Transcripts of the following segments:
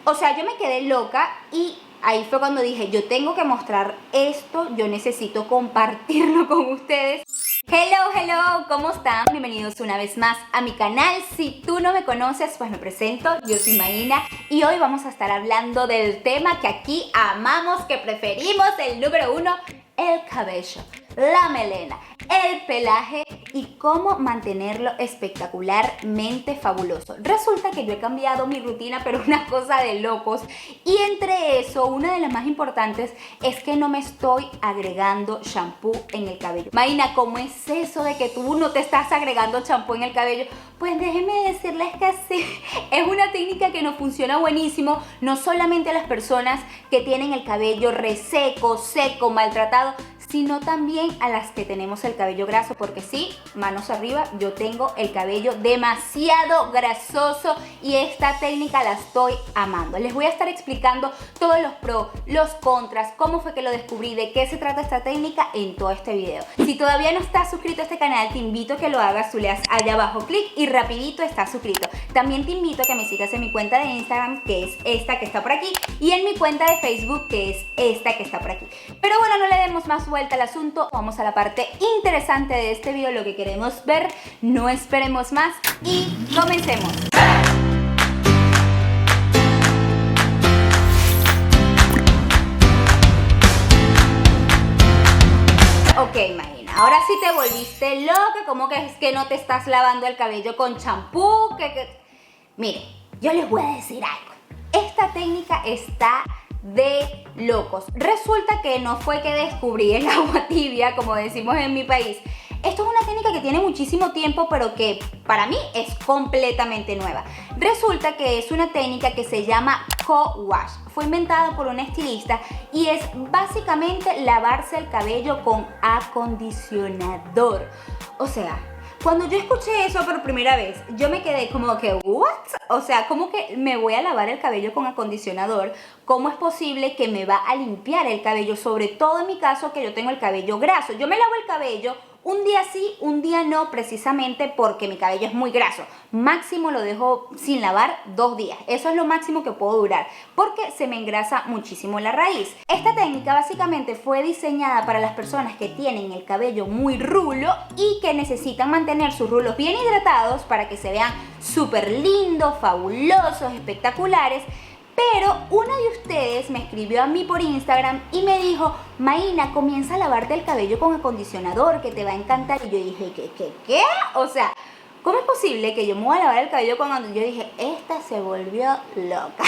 O sea, yo me quedé loca y ahí fue cuando dije, yo tengo que mostrar esto, yo necesito compartirlo con ustedes. Hello, ¿cómo están? Bienvenidos una vez más a mi canal. Si tú no me conoces, pues me presento, yo soy Maína y hoy vamos a estar hablando del tema que aquí amamos, que preferimos, el número uno, el cabello, la melena, el pelaje y cómo mantenerlo espectacularmente fabuloso. Resulta que yo he cambiado mi rutina, pero una cosa de locos, y entre eso, una de las más importantes es que no me estoy agregando shampoo en el cabello. Maína, ¿cómo es eso de que tú no te estás agregando champú en el cabello? Pues déjenme decirles que sí, es una técnica que nos funciona buenísimo, no solamente a las personas que tienen el cabello reseco, seco, maltratado, sino también a las que tenemos el cabello graso, porque sí, manos arriba, yo tengo el cabello demasiado grasoso y esta técnica la estoy amando. Les voy a estar explicando todos los pros, los contras, cómo fue que lo descubrí, de qué se trata esta técnica en todo este video. Si todavía no estás suscrito a este canal, te invito a que lo hagas, tú le das allá abajo clic y rapidito estás suscrito. También te invito a que me sigas en mi cuenta de Instagram, que es esta que está por aquí, y en mi cuenta de Facebook, que es esta que está por aquí. Pero bueno, no le demos más vuelta al asunto, vamos a la parte interesante de este video, lo que queremos ver, no esperemos más y comencemos. Ok, Maína, ahora sí te volviste loca, como que es que no te estás lavando el cabello con champú, Mire, yo les voy a decir algo, esta técnica está de locos. Resulta que no fue que descubrí el agua tibia, como decimos en mi país. Esto es una técnica que tiene muchísimo tiempo, pero que para mí es completamente nueva. Resulta que es una técnica que se llama co-wash. Fue inventada por un estilista y es básicamente lavarse el cabello con acondicionador. O sea, cuando yo escuché eso por primera vez, yo me quedé como que, ¿what? O sea, ¿cómo que me voy a lavar el cabello con acondicionador? ¿Cómo es posible que me va a limpiar el cabello? Sobre todo en mi caso, que yo tengo el cabello graso. Yo me lavo el cabello un día sí, un día no, precisamente porque mi cabello es muy graso. Máximo lo dejo sin lavar 2 días. Eso es lo máximo que puedo durar, porque se me engrasa muchísimo la raíz. Esta técnica básicamente fue diseñada para las personas que tienen el cabello muy rulo y que necesitan mantener sus rulos bien hidratados para que se vean súper lindos, fabulosos, espectaculares. Pero una de ustedes me escribió a mí por Instagram y me dijo, Maína, comienza a lavarte el cabello con acondicionador, que te va a encantar. Y yo dije, ¿qué? O sea, ¿cómo es posible que yo me voy a lavar el cabello con acondicionador? Yo dije, esta se volvió loca.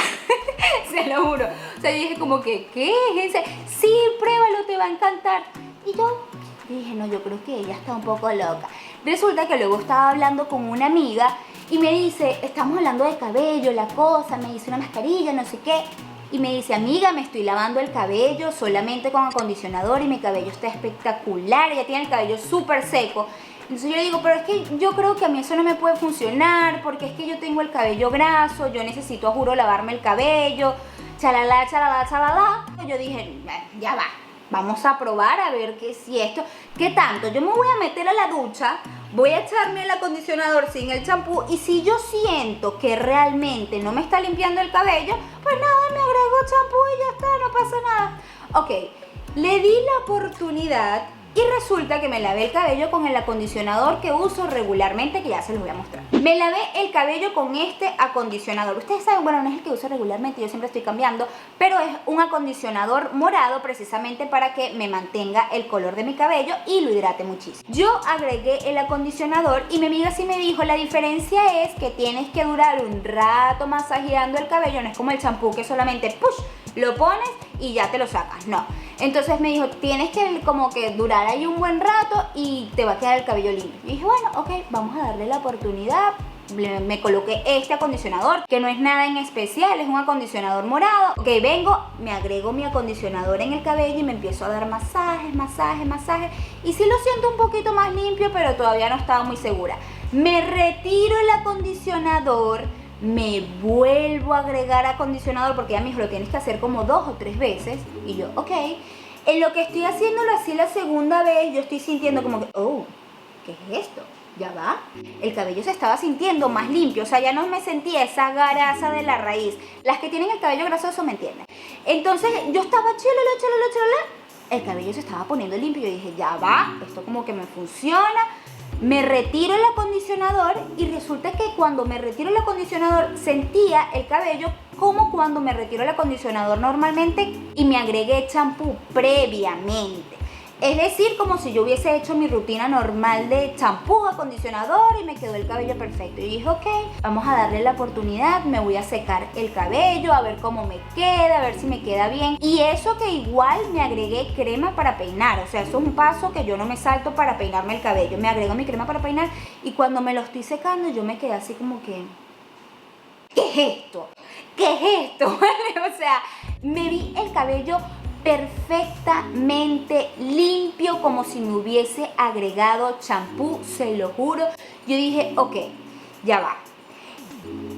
Se lo juro. O sea, yo dije como que, ¿qué es ese? Sí, pruébalo, te va a encantar. Y yo dije, no, yo creo que ella está un poco loca. Resulta que luego estaba hablando con una amiga y me dice, estamos hablando de cabello, la cosa, me dice una mascarilla, no sé qué. Y me dice, amiga, me estoy lavando el cabello solamente con acondicionador y mi cabello está espectacular, ella tiene el cabello súper seco. Entonces yo le digo, pero es que yo creo que a mí eso no me puede funcionar porque es que yo tengo el cabello graso, yo necesito, juro, lavarme el cabello, chalala, chalala, chalala. Yo dije, ya va. Vamos a probar a ver si esto, qué tanto. Yo me voy a meter a la ducha, voy a echarme el acondicionador sin el champú y si yo siento que realmente no me está limpiando el cabello, pues nada, me agrego champú y ya está, no pasa nada. Ok, le di la oportunidad y resulta que me lavé el cabello con el acondicionador que uso regularmente, que ya se los voy a mostrar. Me lavé el cabello con este acondicionador. Ustedes saben, bueno, no es el que uso regularmente, yo siempre estoy cambiando, pero es un acondicionador morado precisamente para que me mantenga el color de mi cabello y lo hidrate muchísimo. Yo agregué el acondicionador y mi amiga sí me dijo, la diferencia es que tienes que durar un rato masajeando el cabello, no es como el champú que solamente push, lo pones y ya te lo sacas, no. Entonces me dijo, tienes que como que durar ahí un buen rato y te va a quedar el cabello limpio. Y dije, bueno, ok, vamos a darle la oportunidad. Me coloqué este acondicionador, que no es nada en especial, es un acondicionador morado. Ok, vengo, me agrego mi acondicionador en el cabello y me empiezo a dar masajes. Y sí lo siento un poquito más limpio, pero todavía no estaba muy segura. Me retiro el acondicionador, me vuelvo a agregar acondicionador porque ella me dijo, lo tienes que hacer como 2 o 3 veces. Y yo, ok. En lo que estoy haciéndolo así la segunda vez, yo estoy sintiendo como que, oh, ¿qué es esto? ya va, el cabello se estaba sintiendo más limpio, o sea, ya no me sentía esa grasa de la raíz. Las que tienen el cabello grasoso me entienden. Entonces yo estaba chalala, el cabello se estaba poniendo limpio. Yo dije, ya va, esto como que me funciona. Me retiro el acondicionador y resulta que cuando me retiro el acondicionador sentía el cabello como cuando me retiro el acondicionador normalmente y me agregué champú previamente. Es decir, como si yo hubiese hecho mi rutina normal de champú, acondicionador y me quedó el cabello perfecto. Y dije, ok, vamos a darle la oportunidad, me voy a secar el cabello, a ver cómo me queda, a ver si me queda bien. Y eso que igual me agregué crema para peinar, o sea, eso es un paso que yo no me salto para peinarme el cabello. Me agrego mi crema para peinar y cuando me lo estoy secando yo me quedé así como que, ¿qué es esto? ¿Qué es esto? O sea, me vi el cabello perfectamente limpio, como si me hubiese agregado champú, se lo juro. Yo dije, ok, ya va,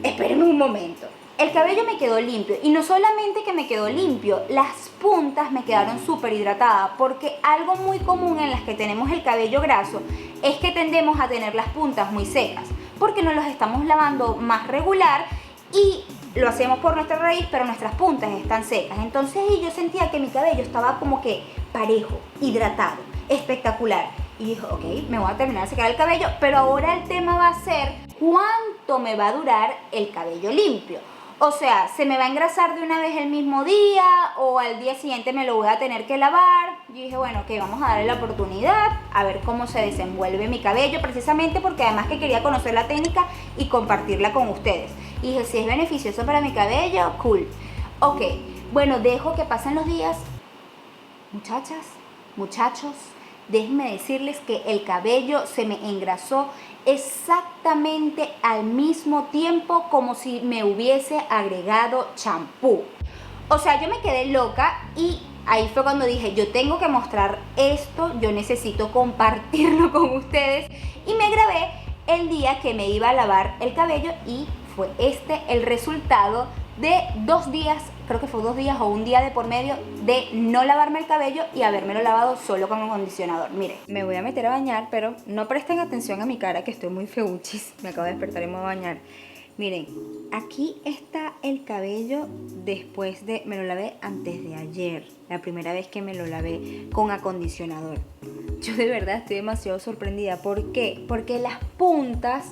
espérenme un momento. El cabello me quedó limpio y no solamente que me quedó limpio, las puntas me quedaron súper hidratadas, porque algo muy común en las que tenemos el cabello graso es que tendemos a tener las puntas muy secas porque nos los estamos lavando más regular y lo hacemos por nuestra raíz, pero nuestras puntas están secas. Entonces yo sentía que mi cabello estaba como que parejo, hidratado, espectacular. Y dije, ok, me voy a terminar de secar el cabello, pero ahora el tema va a ser cuánto me va a durar el cabello limpio. O sea, ¿se me va a engrasar de una vez el mismo día o al día siguiente me lo voy a tener que lavar? Yo dije, bueno, ok, vamos a darle la oportunidad a ver cómo se desenvuelve mi cabello, precisamente porque además que quería conocer la técnica y compartirla con ustedes. Y dije, si es beneficioso para mi cabello, cool. Ok, bueno, dejo que pasen los días. Muchachas, muchachos, déjenme decirles que el cabello se me engrasó exactamente al mismo tiempo como si me hubiese agregado champú. O sea, yo me quedé loca y ahí fue cuando dije, yo tengo que mostrar esto, yo necesito compartirlo con ustedes. Y me grabé el día que me iba a lavar el cabello y fue este el resultado de 2 días, creo que fue 2 días o un día de por medio de no lavarme el cabello y habérmelo lavado solo con acondicionador. Miren, me voy a meter a bañar, pero no presten atención a mi cara que estoy muy feuchis. Me acabo de despertar y me voy a bañar. Miren, aquí está el cabello después de, me lo lavé antes de ayer, la primera vez que me lo lavé con acondicionador. Yo de verdad estoy demasiado sorprendida. ¿Por qué? Porque las puntas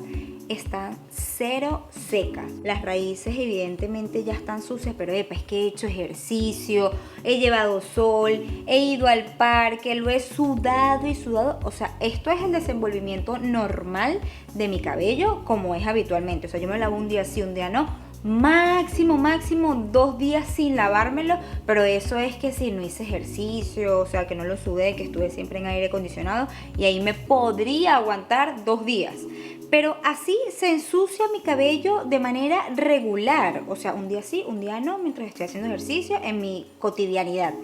están cero secas. Las raíces evidentemente ya están sucias, pero es que he hecho ejercicio, he llevado sol, he ido al parque, lo he sudado y sudado. O sea, esto es el desenvolvimiento normal de mi cabello como es habitualmente. O sea, yo me lavo un día sí, un día no. Máximo 2 días sin lavármelo, pero eso es que si no hice ejercicio, o sea que no lo sudé, que estuve siempre en aire acondicionado y ahí me podría aguantar 2 días. Pero así se ensucia mi cabello de manera regular, o sea, un día sí, un día no, mientras estoy haciendo ejercicio en mi cotidianidad.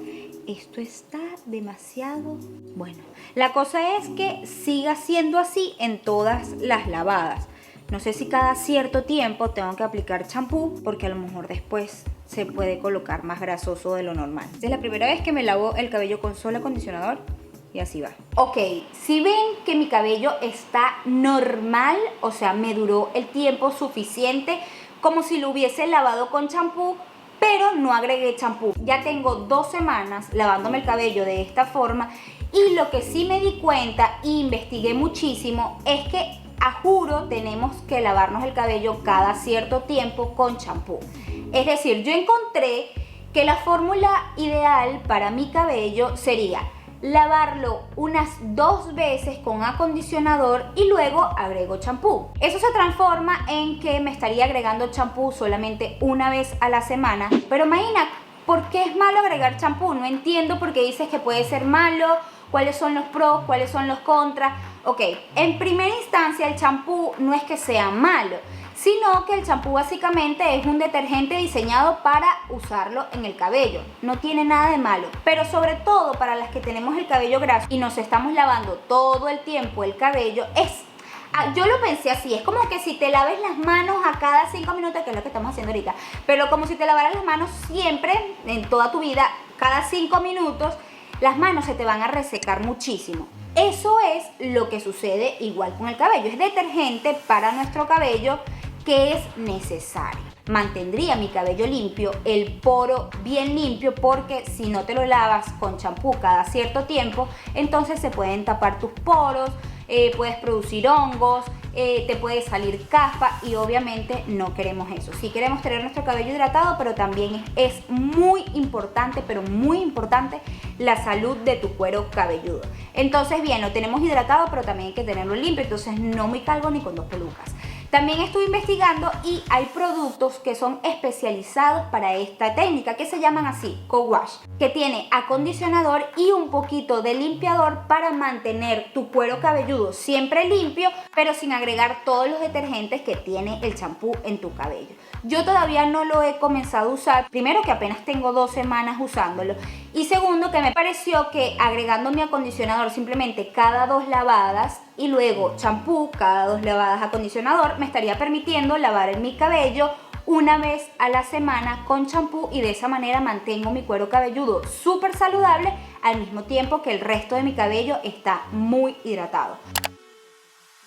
Esto está demasiado bueno. La cosa es que siga siendo así en todas las lavadas. No sé si cada cierto tiempo tengo que aplicar champú porque a lo mejor después se puede colocar más grasoso de lo normal. Es la primera vez que me lavo el cabello con solo acondicionador y así va. Ok, si ven que mi cabello está normal, o sea, me duró el tiempo suficiente como si lo hubiese lavado con champú, pero no agregué champú. Ya tengo 2 semanas lavándome el cabello de esta forma y lo que sí me di cuenta e investigué muchísimo es que a juro tenemos que lavarnos el cabello cada cierto tiempo con champú. Es decir, yo encontré que la fórmula ideal para mi cabello sería lavarlo unas 2 veces con acondicionador y luego agrego champú. Eso se transforma en que me estaría agregando champú solamente una vez a la semana. Pero Maína, ¿por qué es malo agregar champú? No entiendo por qué dices que puede ser malo. ¿Cuáles son los pros? ¿Cuáles son los contras? Ok, en primera instancia el champú no es que sea malo, sino que el champú básicamente es un detergente diseñado para usarlo en el cabello. No tiene nada de malo, pero sobre todo para las que tenemos el cabello graso y nos estamos lavando todo el tiempo el cabello, yo lo pensé así, es como que si te laves las manos a cada 5 minutos, que es lo que estamos haciendo ahorita, pero como si te lavaras las manos siempre, en toda tu vida, cada 5 minutos, las manos se te van a resecar muchísimo. Eso es lo que sucede igual con el cabello. Es detergente para nuestro cabello que es necesario. Mantendría mi cabello limpio, el poro bien limpio, porque si no te lo lavas con champú cada cierto tiempo, entonces se pueden tapar tus poros, puedes producir hongos, te puede salir caspa y obviamente no queremos eso. Sí queremos tener nuestro cabello hidratado, pero también es muy importante, pero muy importante la salud de tu cuero cabelludo. Entonces bien, lo tenemos hidratado, pero también hay que tenerlo limpio, entonces no muy calvo ni con dos pelucas. También estuve investigando y hay productos que son especializados para esta técnica, que se llaman así, co-wash, que tiene acondicionador y un poquito de limpiador para mantener tu cuero cabelludo siempre limpio, pero sin agregar todos los detergentes que tiene el champú en tu cabello. Yo todavía no lo he comenzado a usar, primero que apenas tengo 2 semanas usándolo, y segundo que me pareció que agregando mi acondicionador simplemente cada 2 lavadas y luego champú cada 2 lavadas acondicionador, me estaría permitiendo lavar en mi cabello una vez a la semana con champú, y de esa manera mantengo mi cuero cabelludo súper saludable al mismo tiempo que el resto de mi cabello está muy hidratado.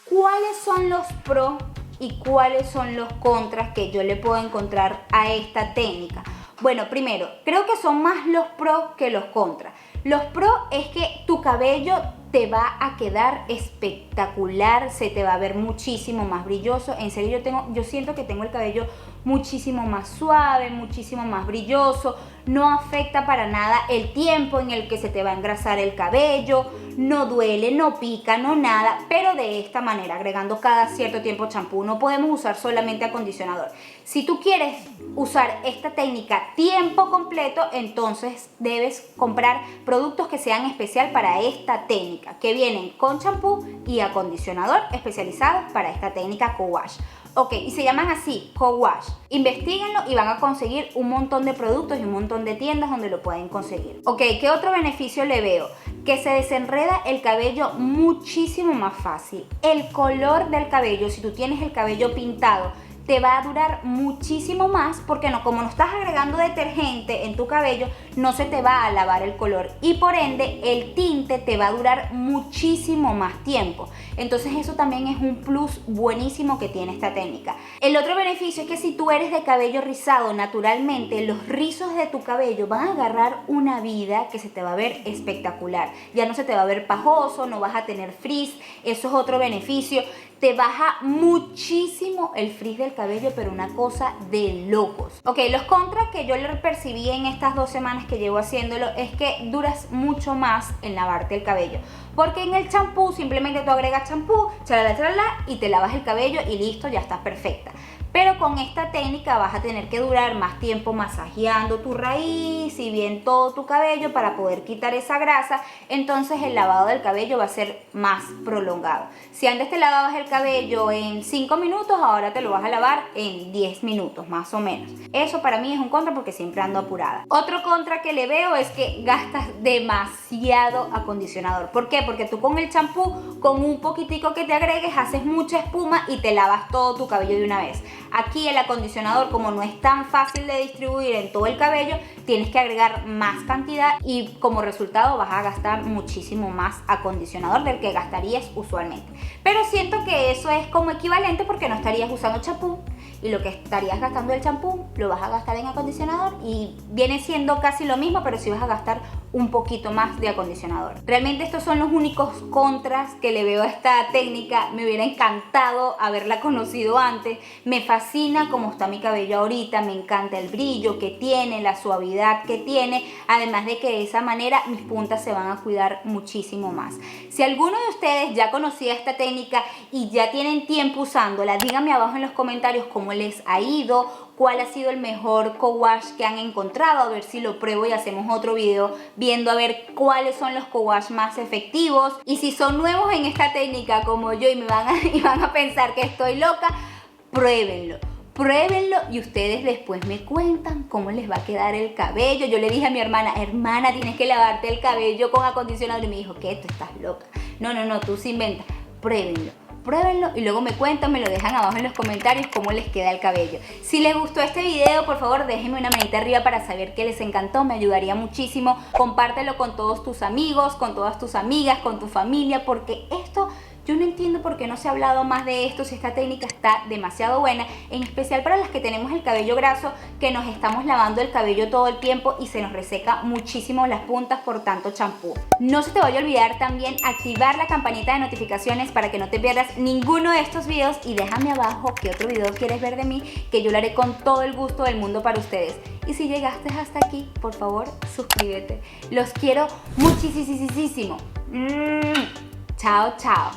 ¿Cuáles son los pros y cuáles son los contras que yo le puedo encontrar a esta técnica? Bueno, primero, creo que son más los pros que los contras. Los pros es que tu cabello te va a quedar espectacular, se te va a ver muchísimo más brilloso. En serio, yo siento que tengo el cabello muchísimo más suave, muchísimo más brilloso. No afecta para nada el tiempo en el que se te va a engrasar el cabello, no duele, no pica, no nada, pero de esta manera, agregando cada cierto tiempo champú. No podemos usar solamente acondicionador. Si tú quieres usar esta técnica tiempo completo, entonces debes comprar productos que sean especial para esta técnica, que vienen con champú y acondicionador especializados para esta técnica co-wash. Ok, y se llaman así, co-wash. Investíguenlo y van a conseguir un montón de productos y un montón de tiendas donde lo pueden conseguir. Ok, ¿qué otro beneficio le veo? Que se desenreda el cabello muchísimo más fácil. El color del cabello, si tú tienes el cabello pintado, te va a durar muchísimo más, porque como no estás agregando detergente en tu cabello, no se te va a lavar el color y por ende el tinte te va a durar muchísimo más tiempo. Entonces eso también es un plus buenísimo que tiene esta técnica. El otro beneficio es que si tú eres de cabello rizado naturalmente, los rizos de tu cabello van a agarrar una vida que se te va a ver espectacular. Ya no se te va a ver pajoso, no vas a tener frizz, eso es otro beneficio. Te baja muchísimo el frizz del cabello, pero una cosa de locos. Ok, los contras que yo le percibí en estas 2 semanas que llevo haciéndolo es que duras mucho más en lavarte el cabello, porque en el champú simplemente tú agregas champú, chalala, y te lavas el cabello y listo, ya estás perfecta. Pero con esta técnica vas a tener que durar más tiempo masajeando tu raíz y bien todo tu cabello para poder quitar esa grasa. Entonces el lavado del cabello va a ser más prolongado. Si antes te lavabas el cabello en 5 minutos, ahora te lo vas a lavar en 10 minutos más o menos. Eso para mí es un contra porque siempre ando apurada. Otro contra que le veo es que gastas demasiado acondicionador. ¿Por qué? Porque tú con el champú, con un poquitico que te agregues, haces mucha espuma y te lavas todo tu cabello de una vez. Aquí el acondicionador, como no es tan fácil de distribuir en todo el cabello, tienes que agregar más cantidad y como resultado vas a gastar muchísimo más acondicionador del que gastarías usualmente. Pero siento que eso es como equivalente porque no estarías usando champú y lo que estarías gastando el champú lo vas a gastar en acondicionador y viene siendo casi lo mismo, pero sí vas a gastar un poquito más de acondicionador. Realmente estos son los únicos contras que le veo a esta técnica. Me hubiera encantado haberla conocido antes. Me fascina cómo está mi cabello ahorita, me encanta el brillo que tiene, la suavidad que tiene, además de que de esa manera mis puntas se van a cuidar muchísimo más. Si alguno de ustedes ya conocía esta técnica y ya tienen tiempo usándola, díganme abajo en los comentarios cómo les ha ido, cuál ha sido el mejor co-wash que han encontrado, a ver si lo pruebo y hacemos otro video viendo a ver cuáles son los co-wash más efectivos. Y si son nuevos en esta técnica como yo y van a pensar que estoy loca, pruébenlo. Pruébenlo y ustedes después me cuentan cómo les va a quedar el cabello. Yo le dije a mi hermana, tienes que lavarte el cabello con acondicionador, y me dijo, ¿qué? Tú estás loca. No, tú se inventas. Pruébenlo. pruébenlo y luego me cuentan, me lo dejan abajo en los comentarios cómo les queda el cabello. Si les gustó este video, por favor déjenme una manita arriba para saber que les encantó, me ayudaría muchísimo. Compártelo con todos tus amigos, con todas tus amigas, con tu familia, porque esto... Yo no entiendo por qué no se ha hablado más de esto, si esta técnica está demasiado buena, en especial para las que tenemos el cabello graso, que nos estamos lavando el cabello todo el tiempo y se nos reseca muchísimo las puntas por tanto champú. No se te vaya a olvidar también activar la campanita de notificaciones para que no te pierdas ninguno de estos videos y déjame abajo qué otro video quieres ver de mí, que yo lo haré con todo el gusto del mundo para ustedes. Y si llegaste hasta aquí, por favor, suscríbete. Los quiero muchísimo. Chao, chao.